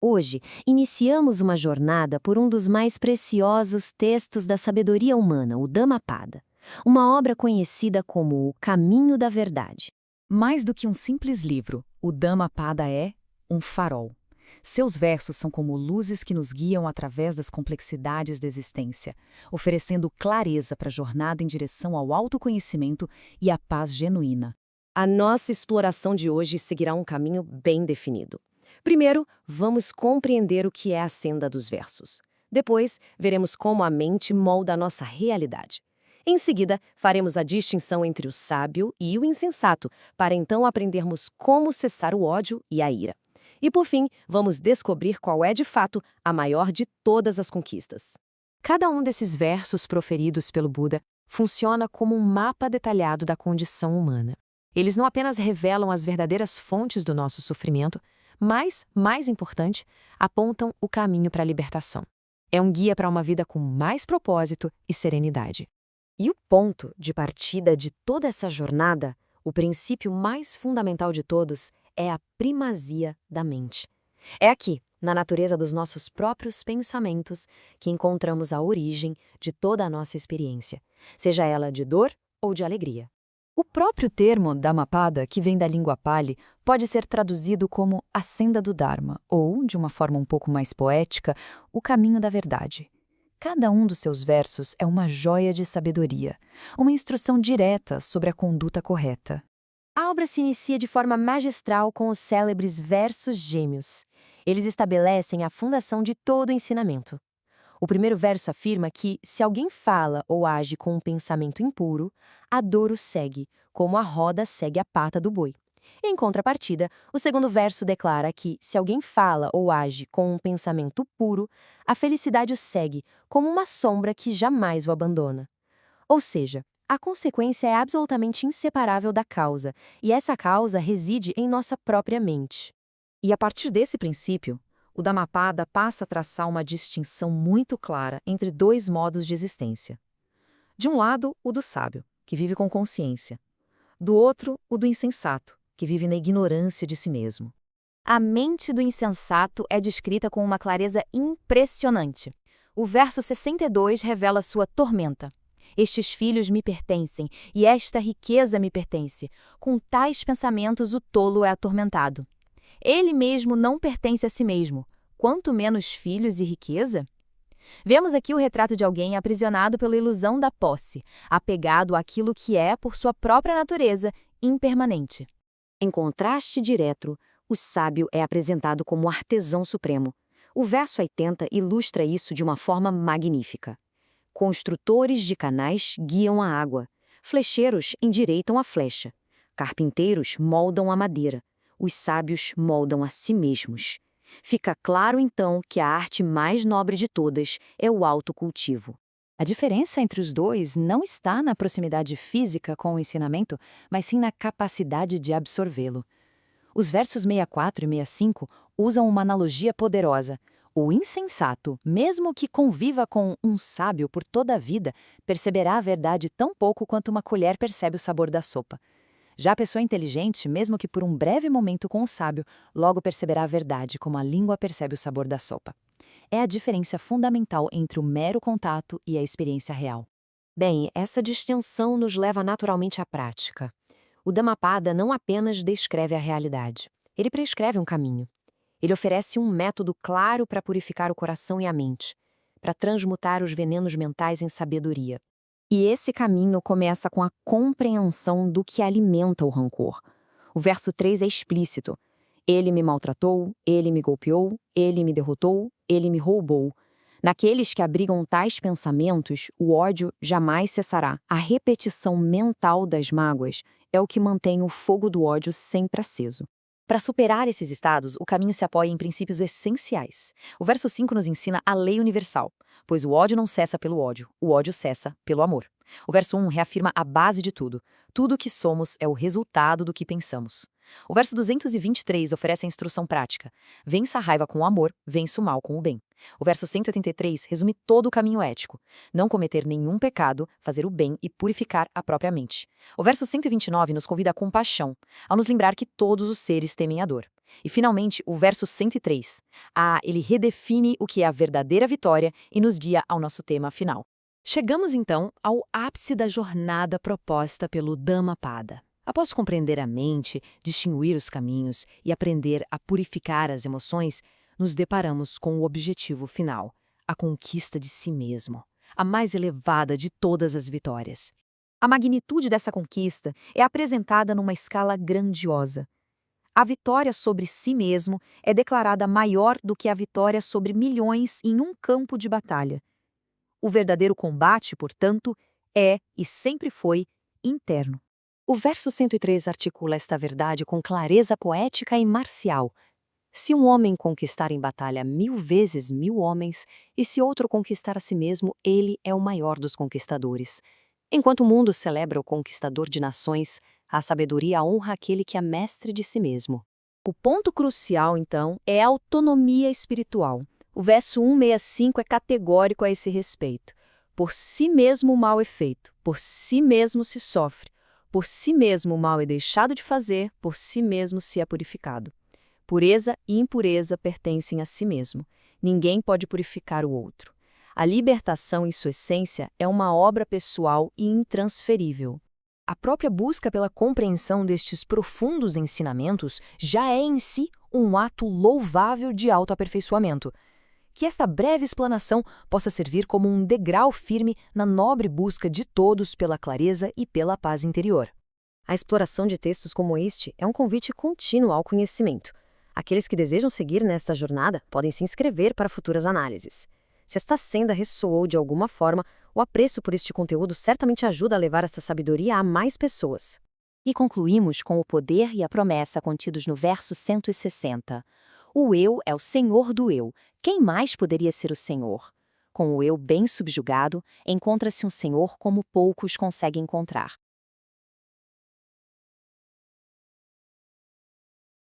Hoje, iniciamos uma jornada por um dos mais preciosos textos da sabedoria humana, o Dhammapada, uma obra conhecida como o Caminho da Verdade. Mais do que um simples livro, o Dhammapada é um farol. Seus versos são como luzes que nos guiam através das complexidades da existência, oferecendo clareza para a jornada em direção ao autoconhecimento e à paz genuína. A nossa exploração de hoje seguirá um caminho bem definido. Primeiro, vamos compreender o que é a senda dos versos. Depois, veremos como a mente molda a nossa realidade. Em seguida, faremos a distinção entre o sábio e o insensato, para então aprendermos como cessar o ódio e a ira. E por fim, vamos descobrir qual é de fato a maior de todas as conquistas. Cada um desses versos proferidos pelo Buda funciona como um mapa detalhado da condição humana. Eles não apenas revelam as verdadeiras fontes do nosso sofrimento, mas, mais importante, apontam o caminho para a libertação. É um guia para uma vida com mais propósito e serenidade. E o ponto de partida de toda essa jornada, o princípio mais fundamental de todos, é a primazia da mente. É aqui, na natureza dos nossos próprios pensamentos, que encontramos a origem de toda a nossa experiência, seja ela de dor ou de alegria. O próprio termo Dhammapada, que vem da língua Pali, pode ser traduzido como a senda do Dharma, ou, de uma forma um pouco mais poética, o caminho da verdade. Cada um dos seus versos é uma joia de sabedoria, uma instrução direta sobre a conduta correta. A obra se inicia de forma magistral com os célebres versos gêmeos. Eles estabelecem a fundação de todo o ensinamento. O primeiro verso afirma que, se alguém fala ou age com um pensamento impuro, a dor o segue, como a roda segue a pata do boi. Em contrapartida, o segundo verso declara que, se alguém fala ou age com um pensamento puro, a felicidade o segue, como uma sombra que jamais o abandona. Ou seja, a consequência é absolutamente inseparável da causa, e essa causa reside em nossa própria mente. E a partir desse princípio, o Dhammapada passa a traçar uma distinção muito clara entre dois modos de existência. De um lado, o do sábio, que vive com consciência. Do outro, o do insensato, que vive na ignorância de si mesmo. A mente do insensato é descrita com uma clareza impressionante. O verso 62 revela sua tormenta. Estes filhos me pertencem, e esta riqueza me pertence. Com tais pensamentos o tolo é atormentado. Ele mesmo não pertence a si mesmo, quanto menos filhos e riqueza. Vemos aqui o retrato de alguém aprisionado pela ilusão da posse, apegado àquilo que é, por sua própria natureza, impermanente. Em contraste direto, o sábio é apresentado como artesão supremo. O verso 80 ilustra isso de uma forma magnífica. Construtores de canais guiam a água, flecheiros endireitam a flecha, carpinteiros moldam a madeira, os sábios moldam a si mesmos. Fica claro, então, que a arte mais nobre de todas é o autocultivo. A diferença entre os dois não está na proximidade física com o ensinamento, mas sim na capacidade de absorvê-lo. Os versos 64 e 65 usam uma analogia poderosa. O insensato, mesmo que conviva com um sábio por toda a vida, perceberá a verdade tão pouco quanto uma colher percebe o sabor da sopa. Já a pessoa inteligente, mesmo que por um breve momento com o sábio, logo perceberá a verdade como a língua percebe o sabor da sopa. É a diferença fundamental entre o mero contato e a experiência real. Bem, essa distinção nos leva naturalmente à prática. O Dhammapada não apenas descreve a realidade, ele prescreve um caminho. Ele oferece um método claro para purificar o coração e a mente, para transmutar os venenos mentais em sabedoria. E esse caminho começa com a compreensão do que alimenta o rancor. O verso 3 é explícito. Ele me maltratou, ele me golpeou, ele me derrotou, ele me roubou. Naqueles que abrigam tais pensamentos, o ódio jamais cessará. A repetição mental das mágoas é o que mantém o fogo do ódio sempre aceso. Para superar esses estados, o caminho se apoia em princípios essenciais. O verso 5 nos ensina a lei universal, pois o ódio não cessa pelo ódio, o ódio cessa pelo amor. O verso 1 reafirma a base de tudo. Tudo o que somos é o resultado do que pensamos. O verso 223 oferece a instrução prática. Vença a raiva com o amor, vença o mal com o bem. O verso 183 resume todo o caminho ético: não cometer nenhum pecado, fazer o bem e purificar a própria mente. O verso 129 nos convida à compaixão, ao nos lembrar que todos os seres temem a dor. E, finalmente, o verso 103. Ele redefine o que é a verdadeira vitória e nos guia ao nosso tema final. Chegamos, então, ao ápice da jornada proposta pelo Dhammapada. Após compreender a mente, distinguir os caminhos e aprender a purificar as emoções, nos deparamos com o objetivo final, a conquista de si mesmo, a mais elevada de todas as vitórias. A magnitude dessa conquista é apresentada numa escala grandiosa. A vitória sobre si mesmo é declarada maior do que a vitória sobre milhões em um campo de batalha. O verdadeiro combate, portanto, é e sempre foi interno. O verso 103 articula esta verdade com clareza poética e marcial. Se um homem conquistar em batalha 1000 vezes 1000 homens, e se outro conquistar a si mesmo, ele é o maior dos conquistadores. Enquanto o mundo celebra o conquistador de nações, a sabedoria honra aquele que é mestre de si mesmo. O ponto crucial, então, é a autonomia espiritual. O verso 165 é categórico a esse respeito. Por si mesmo o mal é feito, por si mesmo se sofre, por si mesmo o mal é deixado de fazer, por si mesmo se é purificado. Pureza e impureza pertencem a si mesmo. Ninguém pode purificar o outro. A libertação, em sua essência, é uma obra pessoal e intransferível. A própria busca pela compreensão destes profundos ensinamentos já é em si um ato louvável de autoaperfeiçoamento. Que esta breve explanação possa servir como um degrau firme na nobre busca de todos pela clareza e pela paz interior. A exploração de textos como este é um convite contínuo ao conhecimento. Aqueles que desejam seguir nesta jornada podem se inscrever para futuras análises. Se esta senda ressoou de alguma forma, o apreço por este conteúdo certamente ajuda a levar essa sabedoria a mais pessoas. E concluímos com o poder e a promessa contidos no verso 160. O eu é o senhor do eu. Quem mais poderia ser o senhor? Com o eu bem subjugado, encontra-se um senhor como poucos conseguem encontrar.